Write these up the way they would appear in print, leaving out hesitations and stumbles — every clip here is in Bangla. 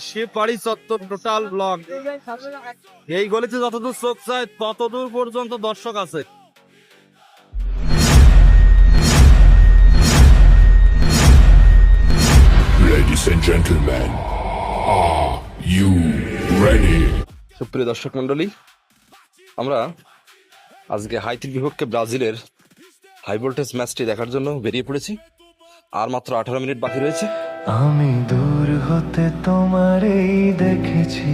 শিববাড়ি চত্বর টোটাল ব্লক। এই গলিতে যতদূর চোখ যায় ততদূর পর্যন্ত দর্শক আছে। Ladies and gentlemen, are you ready? সুপ্রিয় দর্শক মন্ডলী, আমরা আজকে হাইতির বিপক্ষে ব্রাজিলের হাই ভোল্টেজ ম্যাচটি দেখার জন্য বেরিয়ে পড়েছি। আর মাত্র 18 মিনিট বাকি রয়েছে। আমি দূর হতে তোমারেই দেখেছি,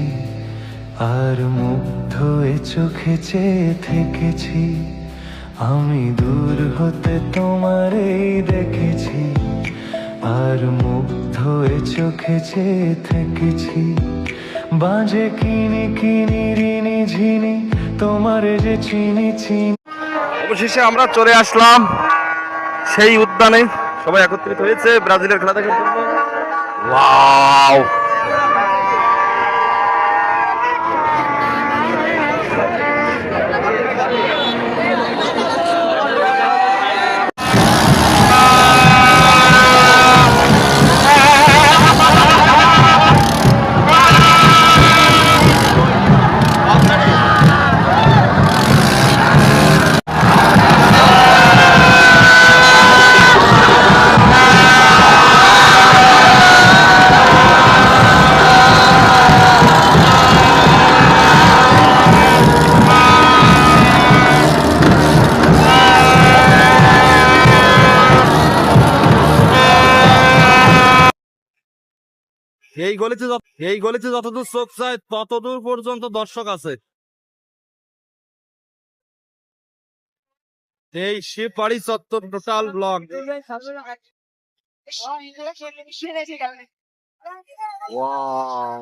আর মুগ্ধ এ চোখে চেয়ে থেকেছি। আমি দূর হতে তোমারেই দেখেছি, আর মুগ্ধ এ চোখে চেয়ে থেকেছি। বাজে কিনি কিনি রিনি ঝিনি, তোমারে যে চিনি চিনি। অবশেষে আমরা চলে আসলাম সেই উদ্যানে। সবাই একত্রিত হয়েছে ব্রাজিলের খেলা দেখার জন্য। ওয়াও! এই গলিতে যতদূর চোখ যায় ততদূর পর্যন্ত দর্শক আছে। এই শিববাড়ি চত্বর টোটাল ব্লক। ওয়াও!